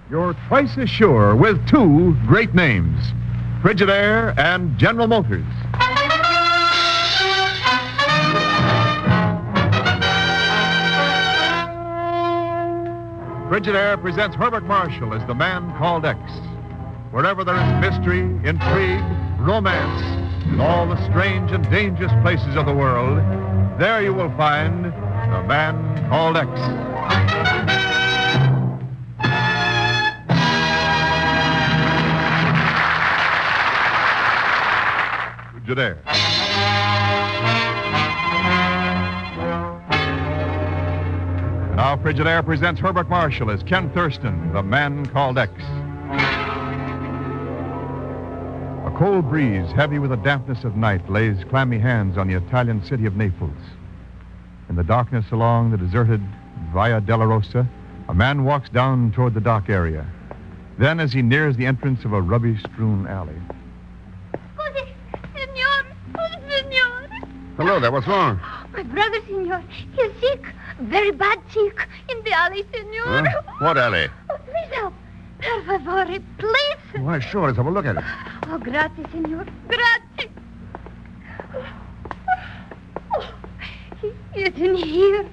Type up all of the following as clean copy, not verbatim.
You're twice as sure with two great names, Frigidaire and General Motors. Frigidaire presents Herbert Marshall as the man called X. Wherever there is mystery, intrigue, romance, in all the strange and dangerous places of the world, there you will find the man called X. Frigidaire. Now Frigidaire presents Herbert Marshall as Ken Thurston, the man called X. A cold breeze, heavy with the dampness of night, lays clammy hands on the Italian city of Naples. In the darkness along the deserted Via della Rosa, a man walks down toward the dock area. Then, as he nears the entrance of a rubbish-strewn alley... Hello there, what's wrong? My brother, senor. He's sick. Very bad sick. In the alley, senor. Huh? What alley? Oh, please help. Per favore, please. Why, sure, let's have a look at it. Oh, grazie, senor. Grazie. Oh, he isn't here.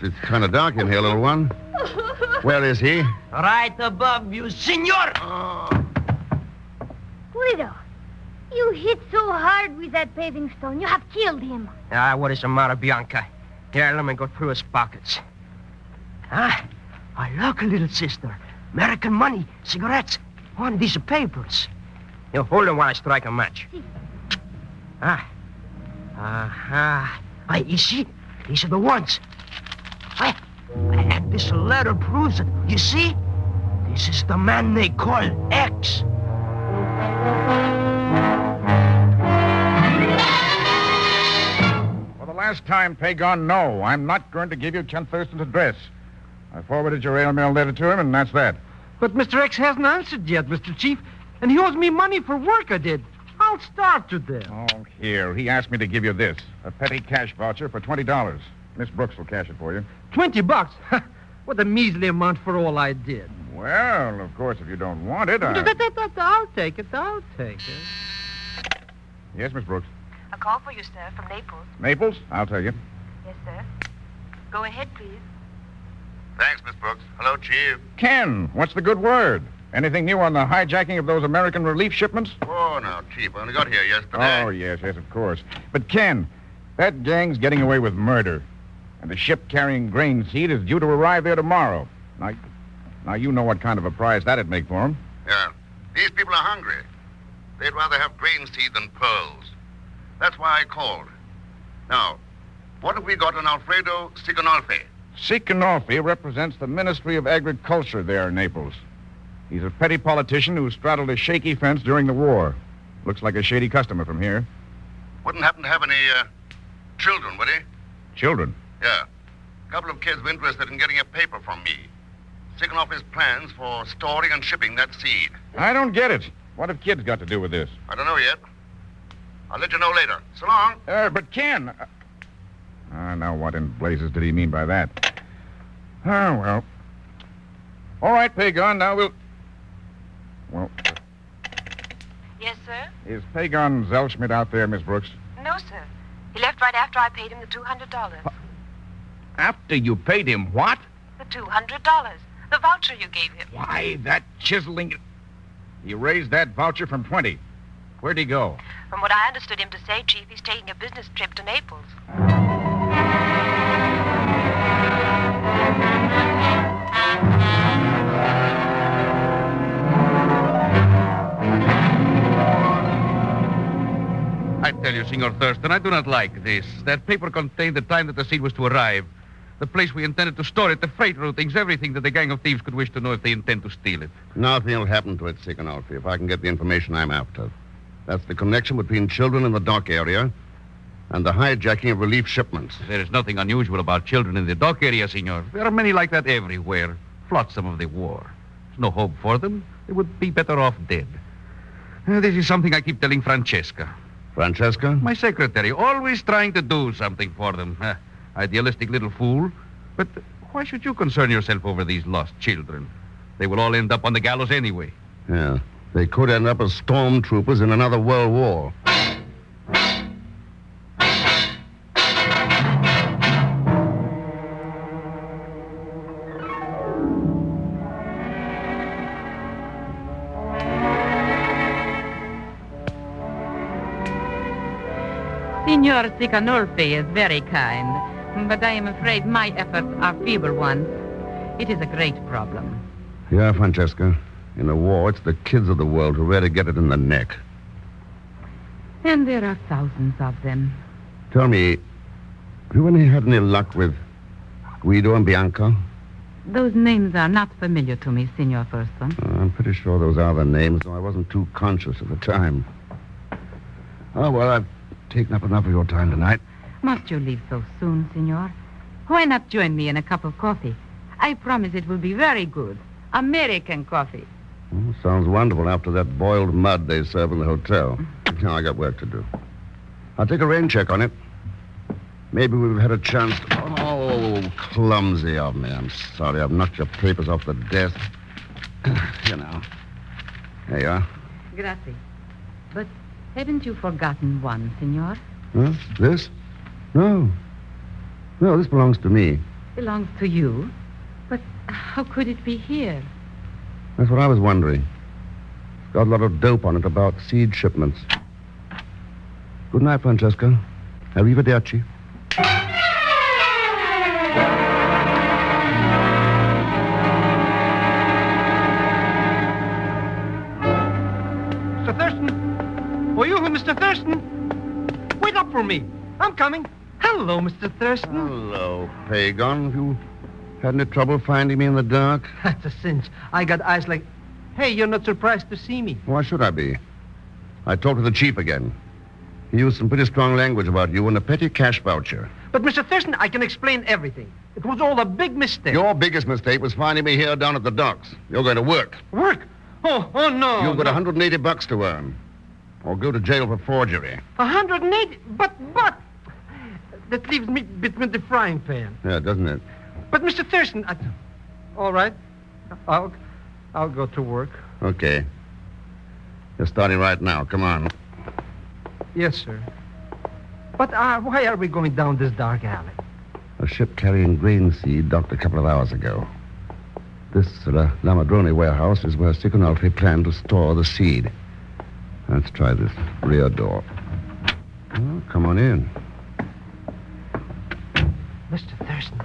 It's kind of dark in here, little one. Where is he? Right above you, senor. Guido, you hit so hard with that paving stone. You have killed him. What is the matter, Bianca? Here, let me go through his pockets. Look, little sister. American money, cigarettes, one of these papers. You hold them while I strike a match. You see? These are the ones. And this letter proves it. You see? This is the man they call X. For the last time, Pagon, no. I'm not going to give you Ken Thurston's address. I forwarded your airmail letter to him, and that's that. But Mr. X hasn't answered yet, Mr. Chief. And he owes me money for work I did. I'll starve to death. Oh, here. He asked me to give you this, a petty cash voucher for $20. Miss Brooks will cash it for you. $20? What a measly amount for all I did. Well, of course, if you don't want it, I'll take it. I'll take it. Yes, Miss Brooks. A call for you, sir, from Naples. Naples? I'll tell you. Yes, sir. Go ahead, please. Thanks, Miss Brooks. Hello, Chief. Ken, what's the good word? Anything new on the hijacking of those American relief shipments? Oh, now, Chief, I only got here yesterday. Oh, yes, of course. But, Ken, that gang's getting away with murder. And the ship carrying grain seed is due to arrive there tomorrow. Now you know what kind of a prize that'd make for them. Yeah. These people are hungry. They'd rather have grain seed than pearls. That's why I called. Now, what have we got on Alfredo Sigonolfi? Sigonolfi represents the Ministry of Agriculture there in Naples. He's a petty politician who straddled a shaky fence during the war. Looks like a shady customer from here. Wouldn't happen to have any, children, would he? Children? Yeah. A couple of kids were interested in getting a paper from me. Sigonolfi's plans for storing and shipping that seed. I don't get it. What have kids got to do with this? I don't know yet. I'll let you know later. So long. But Ken... now what in blazes did he mean by that? Oh, well. All right, Pagon, now we'll... Well... Yes, sir? Is Pagon Zellschmidt out there, Miss Brooks? No, sir. He left right after I paid him the $200. After you paid him what? The $200. The voucher you gave him. Why, that chiseling... He raised that voucher from 20. Where'd he go? From what I understood him to say, Chief, he's taking a business trip to Naples. I tell you, Senor Thurston, I do not like this. That paper contained the time that the seed was to arrive, the place we intended to store it, the freight routings, everything that the gang of thieves could wish to know if they intend to steal it. Nothing will happen to it, Sigonolfi, if I can get the information I'm after. That's the connection between children in the dock area and the hijacking of relief shipments. There is nothing unusual about children in the dock area, Senor. There are many like that everywhere. Flotsam of the war. There's no hope for them. They would be better off dead. This is something I keep telling Francesca. Francesca? My secretary, always trying to do something for them. Idealistic little fool. But why should you concern yourself over these lost children? They will all end up on the gallows anyway. Yeah. They could end up as stormtroopers in another world war. Signor Sicanolfi is very kind, but I am afraid my efforts are feeble ones. It is a great problem. Yeah, Francesca. In a war, it's the kids of the world who really get it in the neck. And there are thousands of them. Tell me, have you had any luck with Guido and Bianca? Those names are not familiar to me, Signor Thurston. I'm pretty sure those are the names, though I wasn't too conscious at the time. Oh, well, I've taken up enough of your time tonight. Must you leave so soon, Signor? Why not join me in a cup of coffee? I promise it will be very good. American coffee. Well, sounds wonderful after that boiled mud they serve in the hotel. Now I got work to do. I'll take a rain check on it. Maybe we've had a chance to... Oh, clumsy of me. I'm sorry. I've knocked your papers off the desk. You know. There you are. Grazie. But haven't you forgotten one, Signor? Huh? This? No. No, this belongs to me. Belongs to you? But how could it be here? That's what I was wondering. It's got a lot of dope on it about seed shipments. Good night, Francesca. Arrivederci. Mr. Thurston? Oh, you, Mr. Thurston? Wait up for me. I'm coming. Hello, Mr. Thurston. Hello, Pagon. Have you had any trouble finding me in the dark? That's a cinch. I got eyes like... Hey, you're not surprised to see me. Why should I be? I talked to the chief again. He used some pretty strong language about you and a petty cash voucher. But, Mr. Thurston, I can explain everything. It was all a big mistake. Your biggest mistake was finding me here down at the docks. You're going to work. Work? Oh, no. You've got no. $180 to earn. Or go to jail for forgery. 180? But... That leaves me between the frying pan. Yeah, doesn't it? But, Mr. Thurston, all right. I'll go to work. Okay. You're starting right now. Come on. Yes, sir. But why are we going down this dark alley? A ship carrying grain seed docked a couple of hours ago. This Lamadrone warehouse is where Siconolfi planned to store the seed. Let's try this rear door. Oh, come on in. Mr. Thurston,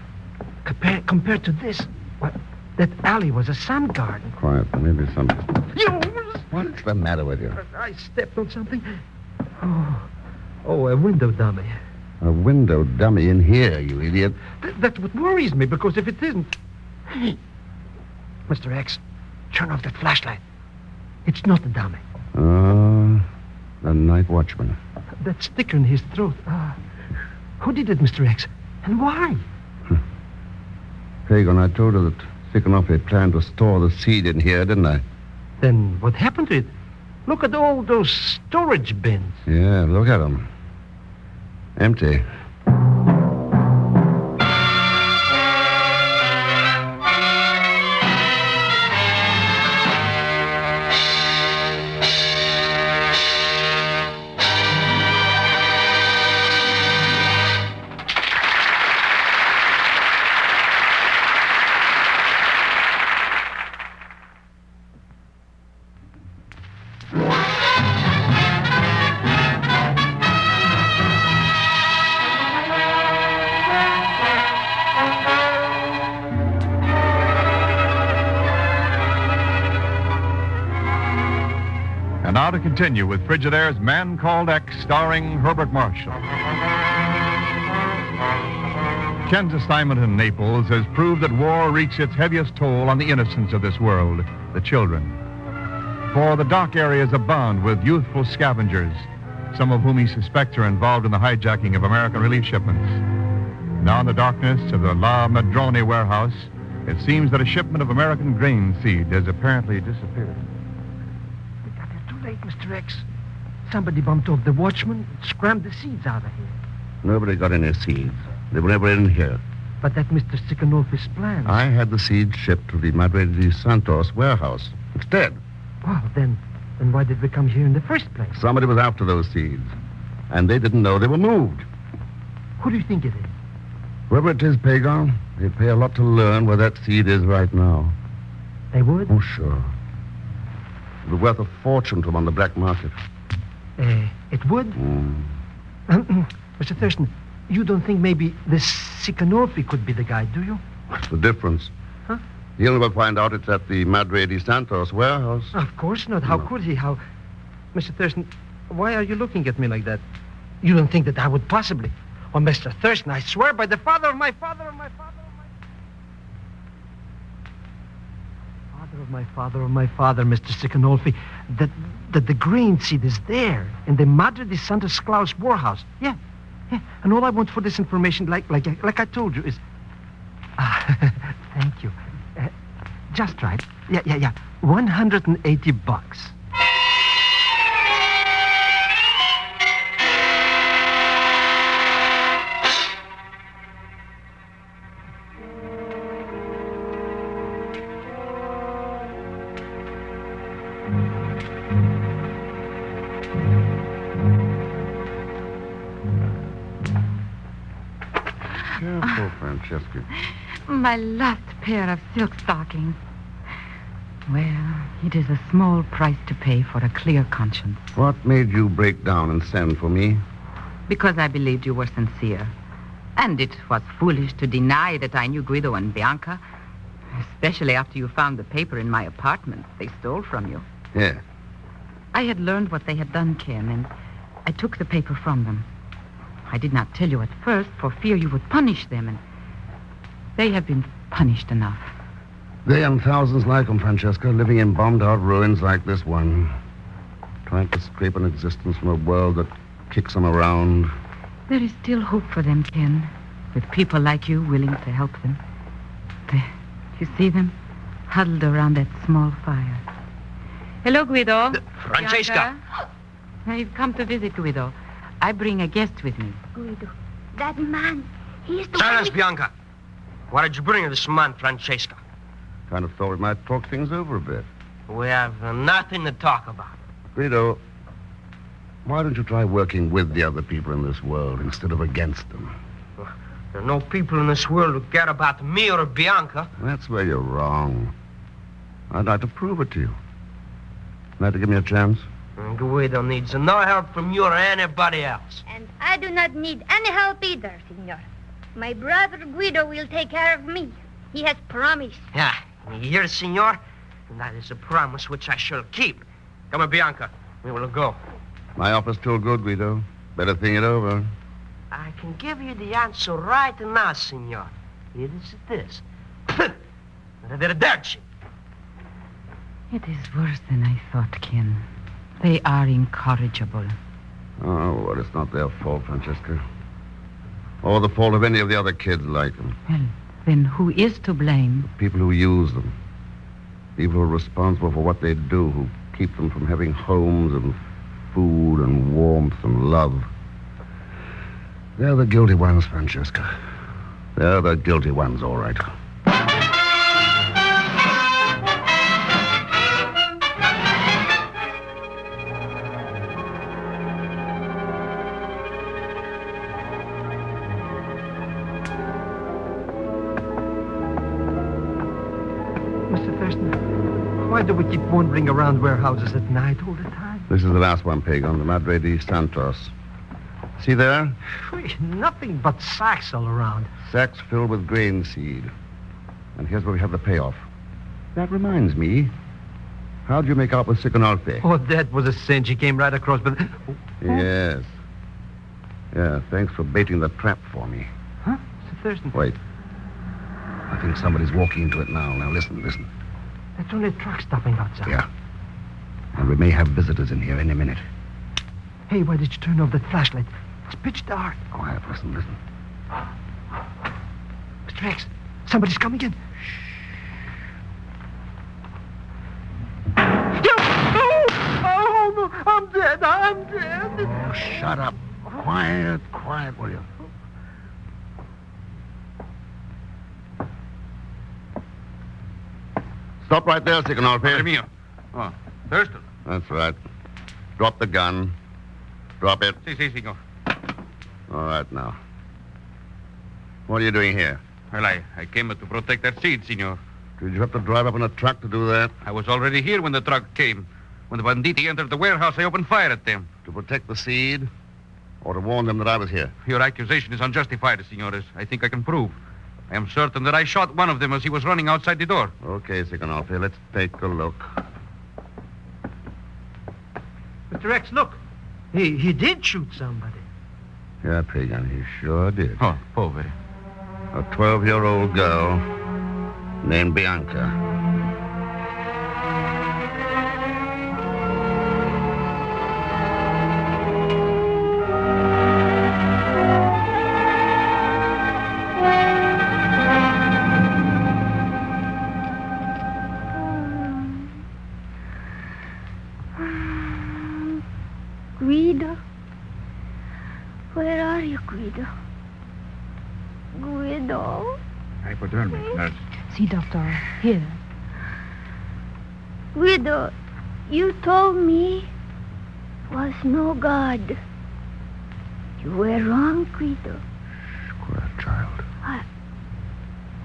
compared to this, that alley was a sun garden. Quiet. Maybe something. You... What's the matter with you? I stepped on something. Oh, a window dummy. A window dummy in here, you idiot. That's what worries me, because if it isn't... Mr. X, turn off that flashlight. It's not a dummy. The night watchman. That sticker in his throat. Who did it, Mr. X? And why? Pagan, I told her that Siconolfi planned to store the seed in here, didn't I? Then what happened to it? Look at all those storage bins. Yeah, look at them. Empty. And now to continue with Frigidaire's Man Called X, starring Herbert Marshall. Ken's assignment in Naples has proved that war wreaks its heaviest toll on the innocents of this world, the children. For the dock areas abound with youthful scavengers, some of whom he suspects are involved in the hijacking of American relief shipments. Now in the darkness of the La Madrone warehouse, it seems that a shipment of American grain seed has apparently disappeared. We got here too late, Mr. X. Somebody bumped off the watchman and scrammed the seeds out of here. Nobody got any seeds. They were never in here. But that Mr. Sicanolfi's plans. I had the seeds shipped to the Madre de Santos warehouse instead. Well, then why did we come here in the first place? Somebody was after those seeds, and they didn't know they were moved. Who do you think it is? Whoever it is, Pagon, they'd pay a lot to learn where that seed is right now. They would? Oh, sure. It would be worth a fortune to them on the black market. It would? Mr. Thurston, you don't think maybe this Sicanolfi could be the guy, do you? What's the difference? Huh? He'll never find out it's at the Madre de Santos warehouse. Of course not. How could he? How... Mr. Thurston, why are you looking at me like that? You don't think that I would possibly... Oh, Mr. Thurston, I swear by the father of my father of my father of my... Father of my father of my father, Mr. Sicanolfi, that the grain seed is there in the Madre de Santos Claus warehouse. Yeah. And all I want for this information, like I told you, is... Thank you. Just right. Yeah. $180. Careful, Francesca. My last pair of silk stockings. Well, it is a small price to pay for a clear conscience. What made you break down and send for me? Because I believed you were sincere. And it was foolish to deny that I knew Guido and Bianca. Especially after you found the paper in my apartment they stole from you. Yeah. I had learned what they had done, Ken, and I took the paper from them. I did not tell you at first for fear you would punish them, and they have been punished enough. They and thousands like them, Francesca, living in bombed-out ruins like this one. Trying to scrape an existence from a world that kicks them around. There is still hope for them, Ken, with people like you willing to help them. You see them huddled around that small fire. Hello, Guido. Francesca. Bianca. I've come to visit Guido. I bring a guest with me. Guido, that man, he's the Silence, one... Bianca. Why did you bring this man, Francesca? Kind of thought we might talk things over a bit. We have nothing to talk about. Guido, why don't you try working with the other people in this world instead of against them? There are no people in this world who care about me or Bianca. That's where you're wrong. I'd like to prove it to you. Like to give me a chance? Guido needs no help from you or anybody else. And I do not need any help either, Signor. My brother Guido will take care of me. He has promised. Yeah, you hear, Signor? And that is a promise which I shall keep. Come on, Bianca. We will go. My offer's still good, Guido. Better think it over. I can give you the answer right now, Signor. It is this. Arrivederci. It is worse than I thought, Ken. They are incorrigible. Oh, well, it's not their fault, Francesca. Or the fault of any of the other kids like them. Well, then who is to blame? People who use them. People who are responsible for what they do, who keep them from having homes and food and warmth and love. They're the guilty ones, Francesca. They're the guilty ones, all right. Mr. Thurston, why do we keep wandering around warehouses at night all the time? This is the last one, Pagon, the Madre de Santos. See there? Nothing but sacks all around. Sacks filled with grain seed. And here's where we have the payoff. That reminds me. How'd you make out with Sicanolfi? Oh, that was a cinch. He came right across, but... Yes. Yeah, thanks for baiting the trap for me. Huh? Mr. Thurston? Wait. I think somebody's walking into it now. Now, listen. That's only a truck stopping outside. Yeah. And we may have visitors in here any minute. Hey, why did you turn off that flashlight? It's pitch dark. Quiet, listen. Mr. X, somebody's coming in. Oh, no, I'm dead. Oh, shut up. Quiet, will you? Stop right there, Padre Sicanolfi. mio. Oh, Thurston. That's right. Drop the gun. Drop it. Si, senor. All right, now. What are you doing here? Well, I came to protect that seed, senor. Did you have to drive up in a truck to do that? I was already here when the truck came. When the banditti entered the warehouse, I opened fire at them. To protect the seed? Or to warn them that I was here? Your accusation is unjustified, senores. I think I can prove. I am certain that I shot one of them as he was running outside the door. Okay, Sicanolfi, let's take a look. Mr. X, look. He did shoot somebody. Yeah, Pagan, he sure did. Oh, poveri. A 12-year-old girl named Bianca. Guido? Where are you, Guido? Guido? Hypodermic, nurse. See, Doctor. Here. Guido, you told me was no God. You were wrong, Guido. Quiet, child.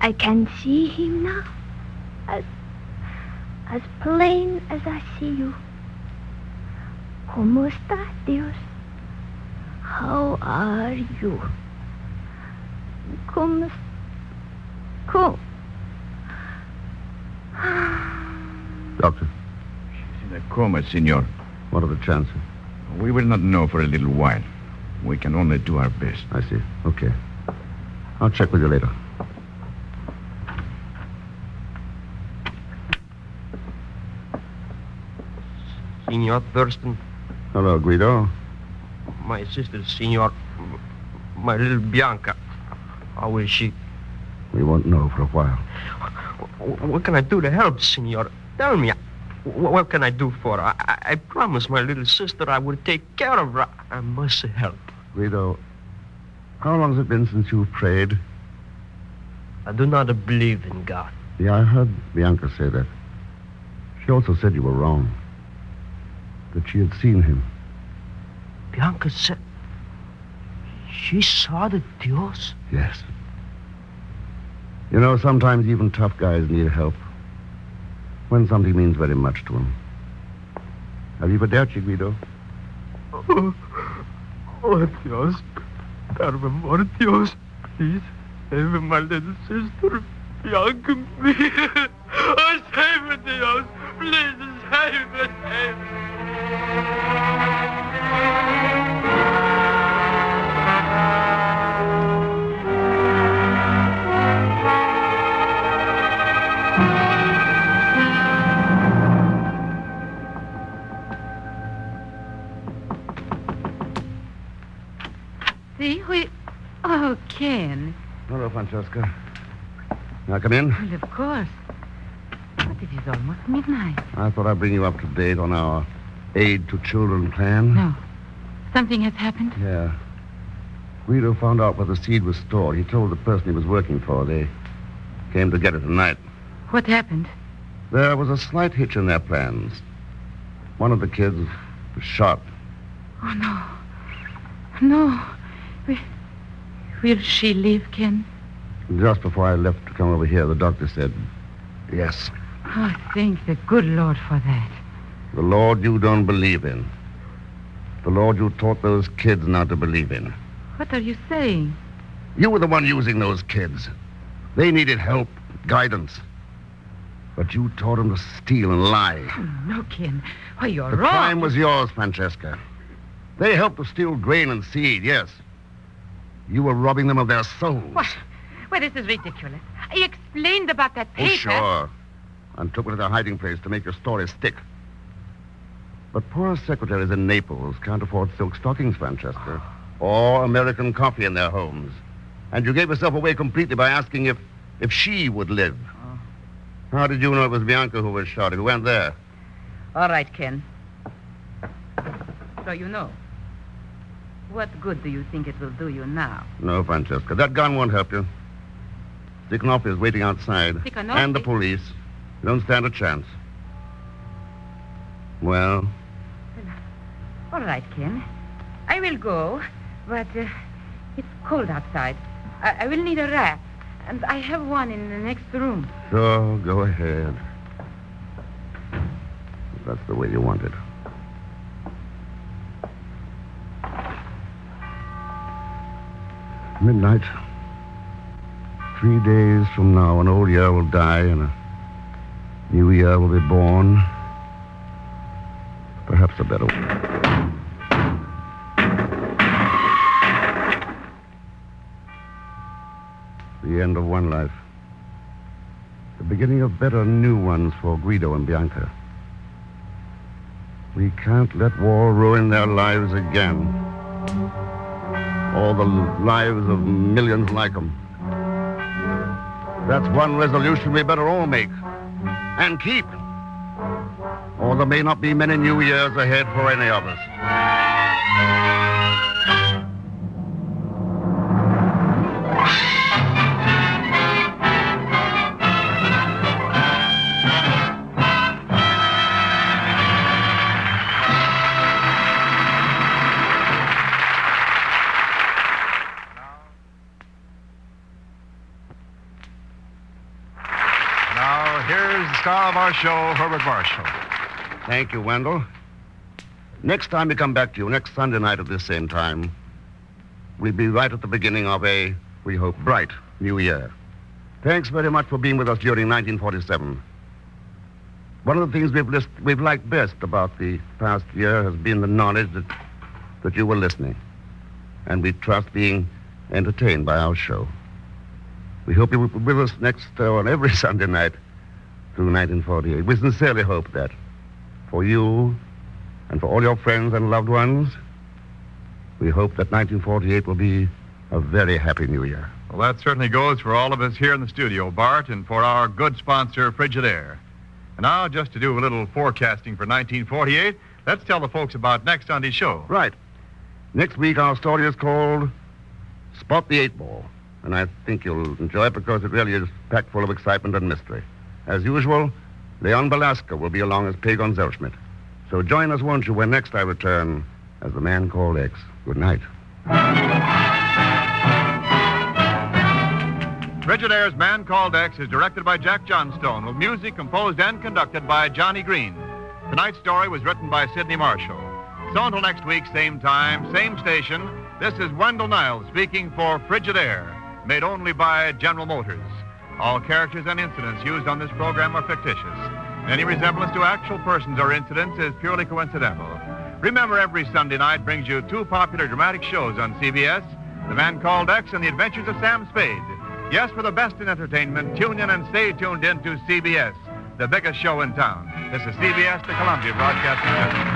I can see him now. As plain as I see you. ¿Cómo está, Dios? How are you? ¿Cómo? Doctor, She's in a coma, senor. what are the chances? We will not know for a little while. We can only do our best. I see. Okay. I'll check with you later. Senor Thurston, Hello, Guido. my sister, Senor, my little Bianca. How is she? We won't know for a while. What can I do to help, Senor? Tell me. What can I do for her? I promised my little sister I would take care of her. I must help. Guido, how long has it been since you prayed? I do not believe in God. Yeah, I heard Bianca say that. She also said you were wrong. That she had seen him. Bianca said she saw the Dios. Yes. You know, sometimes even tough guys need help. When something means very much to them. Arrivederci, Guido. Oh, Dios. Per amor Dios. Please save my little sister, Bianca. Oh, save me, Dios. Please save me, save me. See, Oh, Ken. Hello, Francesca. Now, come in. Well, of course. But it is almost midnight. I thought I'd bring you up to date on our Aid to Children plan. No. Something has happened? Yeah. Guido found out where the seed was stored. He told the person he was working for. They came to get it tonight. What happened? There was a slight hitch in their plans. One of the kids was shot. Oh, no. No. Will she live, Ken? Just before I left to come over here, the doctor said, yes. Oh, thank the good Lord for that. The Lord you don't believe in. The Lord you taught those kids not to believe in. What are you saying? You were the one using those kids. They needed help, guidance. But you taught them to steal and lie. Oh, no, Ken. Why, you're The wrong. crime was yours, Francesca. They helped to steal grain and seed, yes. You were robbing them of their souls. What? Well, this is ridiculous. I explained about that Oh, paper. sure. And took me to their hiding place to make your story stick. But poor secretaries in Naples can't afford silk stockings, Francesca. Or American coffee in their homes. And you gave yourself away completely by asking if she would live. Oh. How did you know it was Bianca who was shot? Who went there? All right, Ken. So you know. What good do you think it will do you now? No, Francesca. That gun won't help you. Stikanov is waiting outside. Stikanov? And the police. You don't stand a chance. Well, All right, Ken. I will go, but it's cold outside. I will need a wrap, and I have one in the next room. sure, go ahead. That's the way you want it. Midnight. 3 days from now, an old year will die and a new year will be born. Perhaps a better one. The end of one life. The beginning of better new ones for Guido and Bianca. We can't let war ruin their lives again. Or the lives of millions like them. That's one resolution we better all make. And keep. Or there may not be many new years ahead for any of us. Now, here's the star of our show, Herbert Marshall. Thank you, Wendell. Next time we come back to you, next Sunday night at this same time, we'll be right at the beginning of a, we hope, bright new year. Thanks very much for being with us during 1947. One of the things we've liked best about the past year has been the knowledge that you were listening. And we trust being entertained by our show. We hope you will be with us next on every Sunday night through 1948. We sincerely hope that for you and for all your friends and loved ones, we hope that 1948 will be a very happy new year. Well, that certainly goes for all of us here in the studio, Bart, and for our good sponsor, Frigidaire. And now, just to do a little forecasting for 1948, let's tell the folks about next Sunday's show. Right. Next week, our story is called Spot the 8-Ball. And I think you'll enjoy it because it really is packed full of excitement and mystery. As usual, Leon Velasco will be along as Pig on Zellschmidt. So join us, won't you, when next I return as The Man Called X. Good night. Frigidaire's Man Called X is directed by Jack Johnstone, with music composed and conducted by Johnny Green. Tonight's story was written by Sidney Marshall. So until next week, same time, same station, this is Wendell Niles speaking for Frigidaire, made only by General Motors. All characters and incidents used on this program are fictitious. Any resemblance to actual persons or incidents is purely coincidental. Remember, every Sunday night brings you two popular dramatic shows on CBS, The Man Called X and The Adventures of Sam Spade. Yes, for the best in entertainment, tune in and stay tuned in to CBS, the biggest show in town. This is CBS, the Columbia Broadcasting System.